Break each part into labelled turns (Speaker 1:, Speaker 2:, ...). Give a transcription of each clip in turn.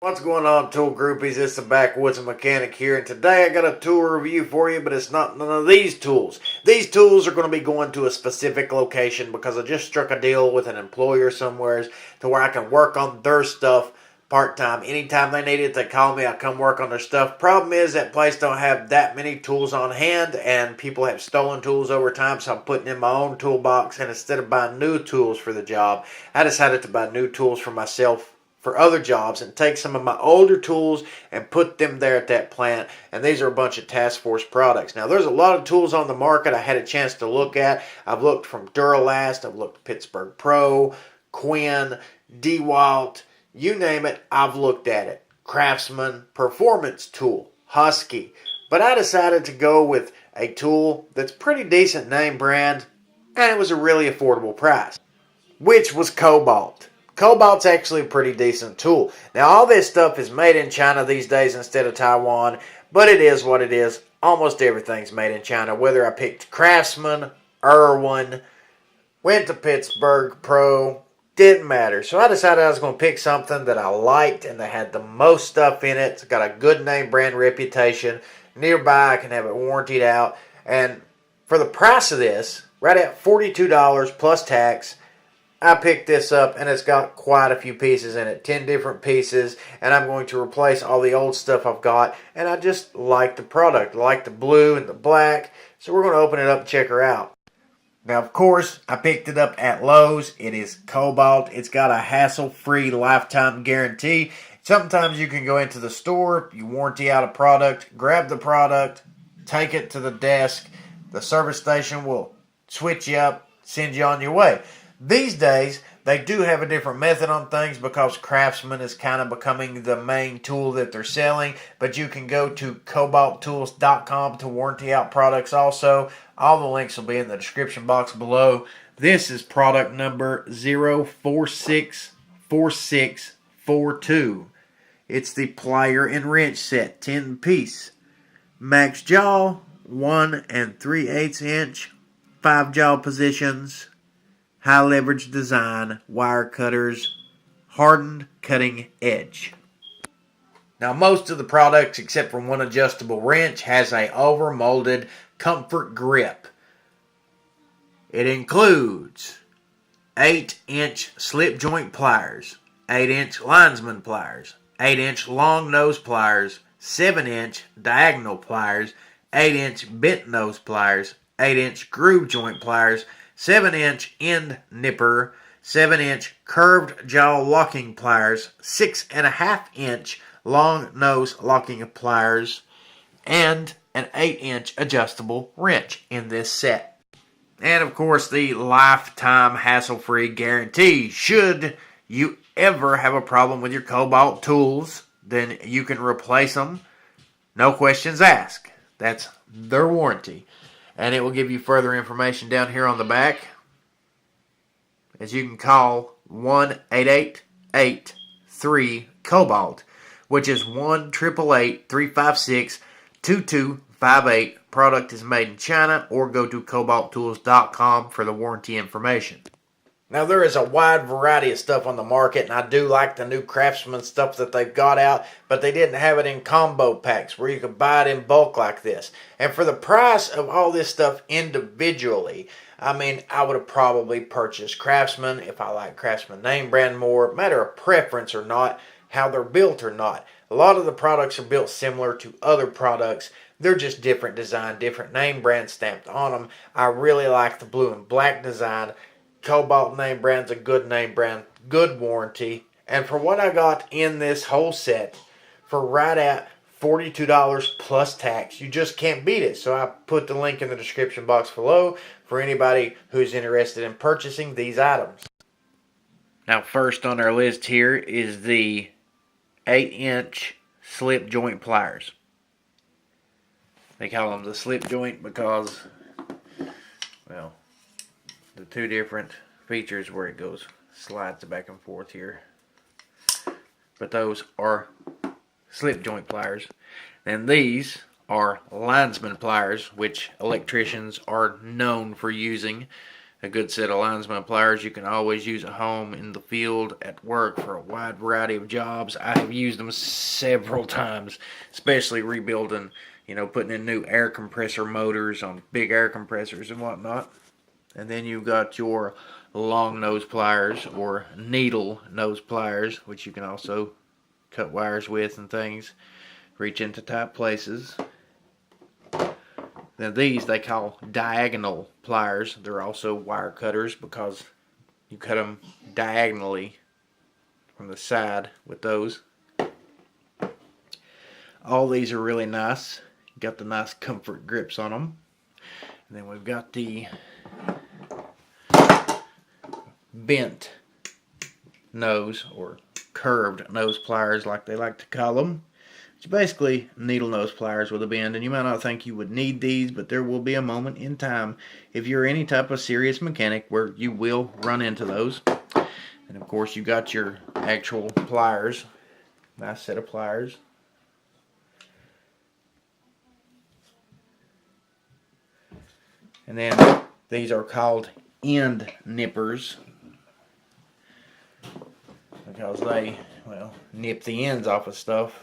Speaker 1: What's going on, tool groupies? It's the Backwoods Mechanic here, and today I got a tool review for you, but it's not none of these tools. These tools are going to be going to a specific location because I just struck a deal with an employer somewhere to where I can work on their stuff part-time. Anytime they need it, they call me, I come work on their stuff. Problem is that place don't have that many tools on hand, and people have stolen tools over time, so I'm putting in my own toolbox, and instead of buying new tools for the job, I decided to buy new tools for myself for other jobs and take some of my older tools and put them there at that plant. And these are a bunch of task force products. Now, there's a lot of tools on the market I had a chance to look at. I've looked from Duralast, I've looked at Pittsburg Pro, Quinn, DeWalt, you name it, I've looked at it. Craftsman, Performance Tool, Husky. But I decided to go with a tool that's pretty decent name brand, and it was a really affordable price, which was Kobalt. Kobalt's actually a pretty decent tool. Now, all this stuff is made in China these days instead of Taiwan, but it is what it is. Almost everything's made in China. Whether I picked Craftsman, Irwin, went to Pittsburg Pro, didn't matter. So I decided I was going to pick something that I liked and that had the most stuff in it. It's got a good name brand reputation. Nearby, I can have it warrantied out. And for the price of this, right at $42 plus tax, I picked this up, and it's got quite a few pieces in it, 10 different pieces, and I'm going to replace all the old stuff I've got, and I just like the product. I like the blue and the black, so we're going to open it up and check her out. Now, of course, I picked it up at Lowe's. It is Kobalt. It's got a hassle-free lifetime guarantee. Sometimes you can go into the store, you warranty out a product, grab the product, take it to the desk. The service station will switch you up, send you on your way. These days, they do have a different method on things because Craftsman is kind of becoming the main tool that they're selling. But you can go to KobaltTools.com to warranty out products also. All the links will be in the description box below. This is product number 0464642. It's the plier and wrench set, 10 piece. Max jaw, 1 3/8 inch, 5 jaw positions. High leverage design, wire cutters, hardened cutting edge. Now, most of the products, except for one adjustable wrench, has a over-molded comfort grip. It includes 8-inch slip joint pliers, 8-inch linesman pliers, 8-inch long nose pliers, 7-inch diagonal pliers, 8-inch bent nose pliers, 8-inch groove joint pliers, 7-inch end nipper, 7-inch curved jaw locking pliers, 6.5-inch long nose locking pliers, and an 8-inch adjustable wrench in this set. And of course, the lifetime hassle-free guarantee. Should you ever have a problem with your Kobalt tools, then you can replace them. No questions asked. That's their warranty. And it will give you further information down here on the back, as you can call 1-888-3-KOBALT, which is 1-888-356-2258. Product is made in China, or go to KobaltTools.com for the warranty information. Now, there is a wide variety of stuff on the market, and I do like the new Craftsman stuff that they've got out, but they didn't have it in combo packs where you could buy it in bulk like this. And for the price of all this stuff individually, I mean, I would have probably purchased Craftsman if I like Craftsman name brand more. Matter of preference or not, how they're built or not. A lot of the products are built similar to other products. They're just different design, different name brand stamped on them. I really like the blue and black design. Kobalt name brand's a good name brand, good warranty. And for what I got in this whole set, for right at $42 plus tax, you just can't beat it. So I put the link in the description box below for anybody who's interested in purchasing these items. Now, first on our list here is the 8-inch slip joint pliers. They call them the slip joint because, well, the two different features where it goes, slides back and forth here. But those are slip joint pliers. And these are linesman pliers, which electricians are known for using. a good set of linesman pliers. You can always use at home, in the field, at work, for a wide variety of jobs. I have used them several times, especially rebuilding, putting in new air compressor motors on big air compressors and whatnot. And then you've got your long nose pliers, or needle nose pliers, which you can also cut wires with and things, reach into tight places. Now these they call diagonal pliers. They're also wire cutters because you cut them diagonally from the side with those. All these are really nice. Got the nice comfort grips on them. And then we've got the bent nose, or curved nose pliers like they like to call them. It's basically needle nose pliers with a bend, and you might not think you would need these, but there will be a moment in time if you're any type of serious mechanic where you will run into those. And of course you got your actual pliers, nice set of pliers. And then these are called end nippers because they, nip the ends off of stuff.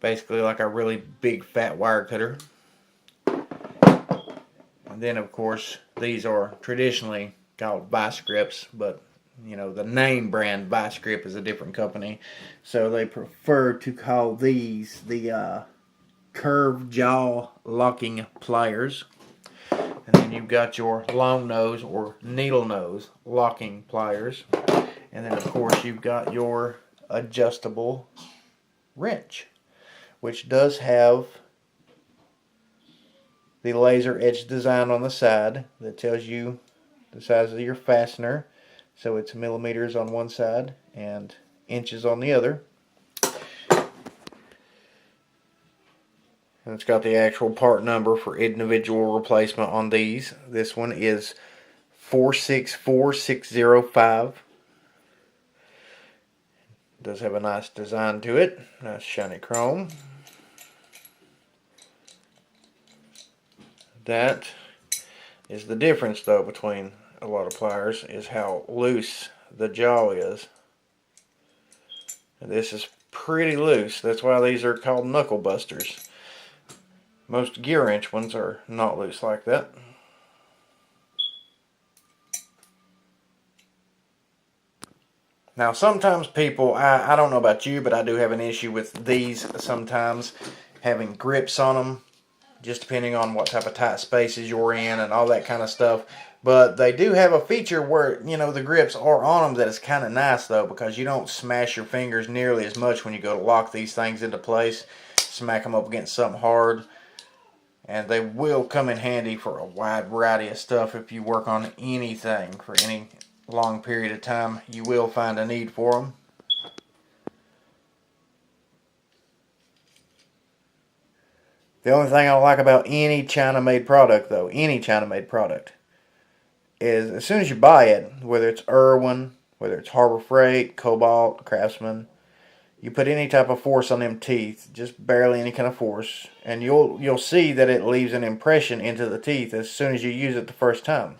Speaker 1: Basically like a really big fat wire cutter. And then of course these are traditionally called vice grips, but the name brand Vice Grip is a different company, so they prefer to call these the curved jaw locking pliers. And then you've got your long nose or needle nose locking pliers. And then of course you've got your adjustable wrench, which does have the laser etched design on the side that tells you the size of your fastener. So it's millimeters on one side and inches on the other. And it's got the actual part number for individual replacement on these. This one is 464605. It does have a nice design to it. Nice shiny chrome. That is the difference though between a lot of pliers, is how loose the jaw is. And this is pretty loose. That's why these are called knuckle busters. Most gear wrench ones are not loose like that. Now sometimes people, I don't know about you, but I do have an issue with these sometimes, having grips on them, just depending on what type of tight spaces you're in and all that kind of stuff. But they do have a feature where, the grips are on them that is kind of nice though, because you don't smash your fingers nearly as much when you go to lock these things into place. Smack them up against something hard. And they will come in handy for a wide variety of stuff. If you work on anything for any long period of time, you will find a need for them. The only thing I don't like about any China-made product, though, any China-made product, is as soon as you buy it, whether it's Irwin, whether it's Harbor Freight, Kobalt, Craftsman, you put any type of force on them teeth, just barely any kind of force, and you'll see that it leaves an impression into the teeth as soon as you use it the first time.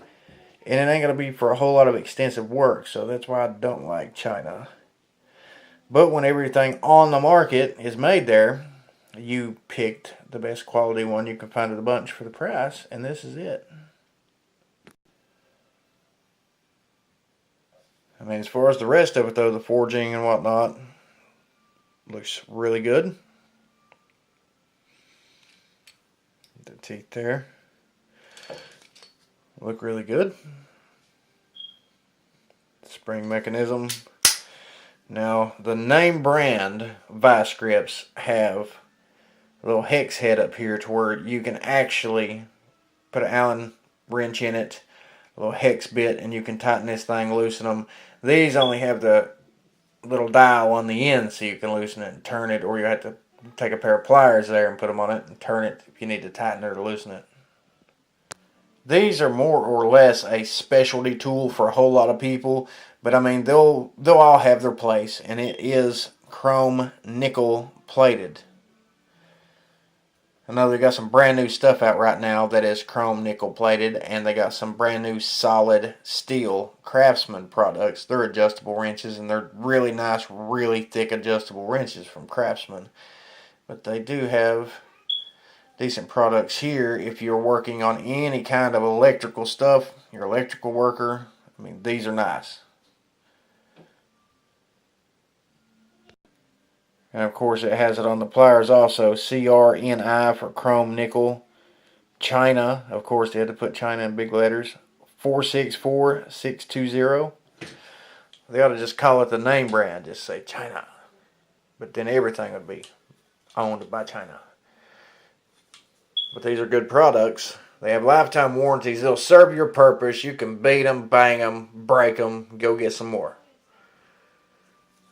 Speaker 1: And it ain't going to be for a whole lot of extensive work, so that's why I don't like China. But when everything on the market is made there, you picked the best quality one you can find at the bunch for the price, and this is it. I mean, as far as the rest of it though, the forging and whatnot, looks really good. The teeth there look really good. Spring mechanism. Now, the name brand vice grips have a little hex head up here to where you can actually put an Allen wrench in it, a little hex bit, and you can tighten this thing, loosen them. These only have the little dial on the end so you can loosen it and turn it, or you have to take a pair of pliers there and put them on it and turn it if you need to tighten it or loosen it. These are more or less a specialty tool for a whole lot of people, but I mean they'll all have their place, and it is chrome nickel plated. I know they got some brand new stuff out right now that is chrome nickel plated, and they got some brand new solid steel Craftsman products. They're adjustable wrenches, and they're really nice, really thick adjustable wrenches from Craftsman. But they do have decent products here if you're working on any kind of electrical stuff, you're an electrical worker. I mean, these are nice. And of course it has it on the pliers also, CRNI for chrome nickel. China, of course they had to put China in big letters. 464620. They ought to just call it the name brand, just say China. But then everything would be owned by China. But these are good products. They have lifetime warranties. They'll serve your purpose. You can beat them, bang them, break them, go get some more.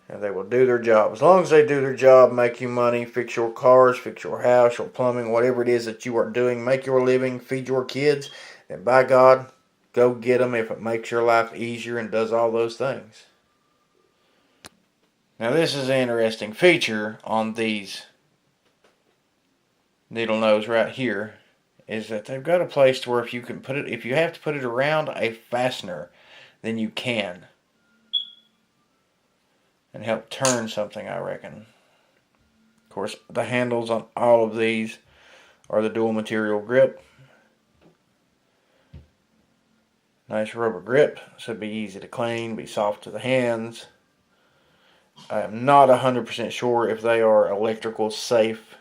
Speaker 1: And they will do their job. As long as they do their job, make you money, fix your cars, fix your house, your plumbing, whatever it is that you are doing, make your living, feed your kids, then by God, go get them if it makes your life easier and does all those things. Now this is an interesting feature on these needle nose right here, is that they've got a place to where if you can put it, if you have to put it around a fastener, then you can. And help turn something, I reckon. Of course, the handles on all of these are the dual material grip. Nice rubber grip, so it'd be easy to clean, be soft to the hands. I am not 100% sure if they are electrical safe,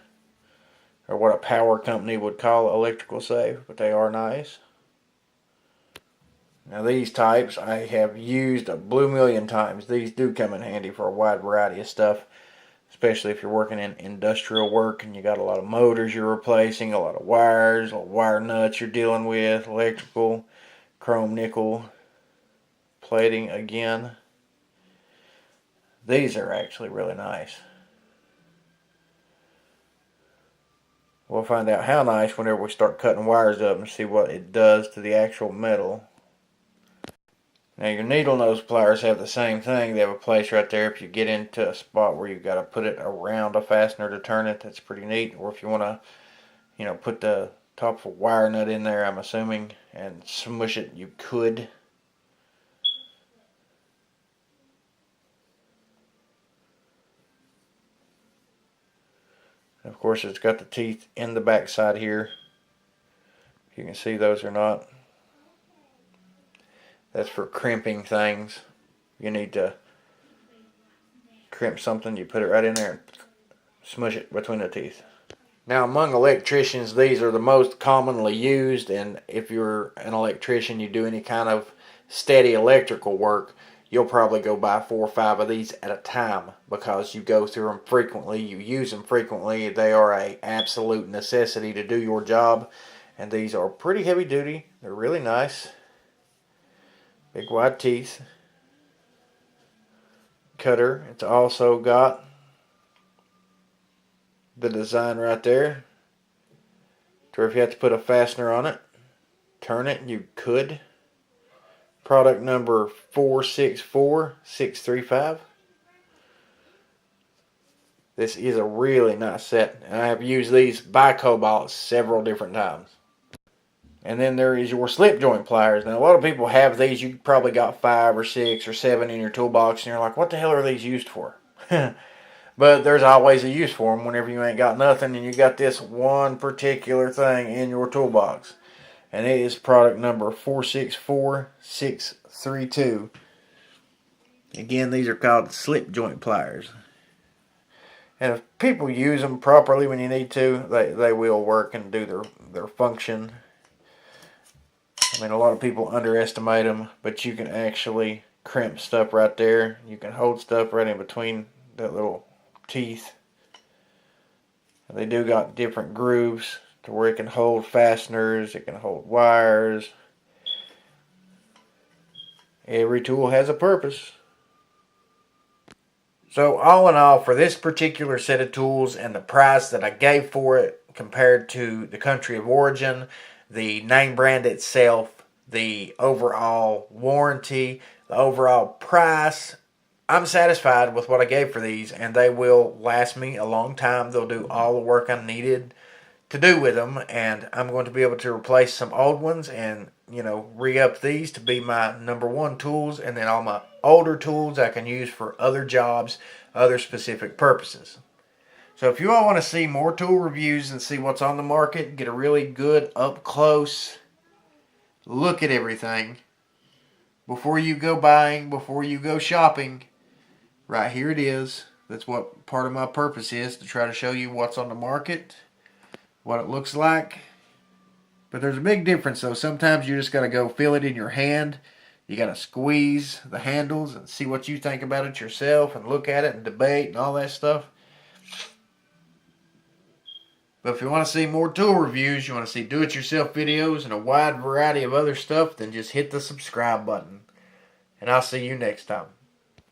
Speaker 1: or what a power company would call electrical safe, but they are nice. Now these types I have used a blue million times. These do come in handy for a wide variety of stuff, especially if you're working in industrial work and you got a lot of motors you're replacing, a lot of wires, wire nuts you're dealing with, electrical, chrome nickel, plating again. These are actually really nice. We'll find out how nice whenever we start cutting wires up and see what it does to the actual metal. Now your needle nose pliers have the same thing. They have a place right there if you get into a spot where you've got to put it around a fastener to turn it. That's pretty neat. Or if you want to, put the top of a wire nut in there, I'm assuming, and smush it, you could. And of course it's got the teeth in the back side here. If you can see those or not. That's for crimping things. You need to crimp something, you put it right in there and smush it between the teeth. Now among electricians, these are the most commonly used, and if you're an electrician, you do any kind of steady electrical work, you'll probably go buy 4 or 5 of these at a time because you go through them frequently, you use them frequently. They are an absolute necessity to do your job, and these are pretty heavy duty. They're really nice. Big wide teeth. Cutter. It's also got the design right there. To where if you have to put a fastener on it, turn it, you could. Product number 464635. This is a really nice set, and I have used these by Kobalt several different times. And then there is your slip joint pliers. Now a lot of people have these. You probably got 5 or 6 or 7 in your toolbox, and you're like, what the hell are these used for? But there's always a use for them whenever you ain't got nothing and you got this one particular thing in your toolbox. And it is product number 464632. Again, these are called slip joint pliers. And if people use them properly when you need to, they will work and do their function. I mean, a lot of people underestimate them, but you can actually crimp stuff right there. You can hold stuff right in between that little teeth. And they do got different grooves to where it can hold fasteners, it can hold wires. Every tool has a purpose. So all in all, for this particular set of tools and the price that I gave for it compared to the country of origin, the name brand itself, the overall warranty, the overall price, I'm satisfied with what I gave for these, and they will last me a long time. They'll do all the work I needed to do with them, and I'm going to be able to replace some old ones and, you know, re-up these to be my #1 tools, and then all my older tools I can use for other jobs, other specific purposes. So if you all want to see more tool reviews and see what's on the market, get a really good up close look at everything before you go buying, before you go shopping, right here it is. That's what part of my purpose is, to try to show you what's on the market, what it looks like. But there's a big difference though. Sometimes you just got to go feel it in your hand. You got to squeeze the handles and see what you think about it yourself and look at it and debate and all that stuff. But if you want to see more tool reviews, you want to see do-it-yourself videos and a wide variety of other stuff, then just hit the subscribe button. And I'll see you next time.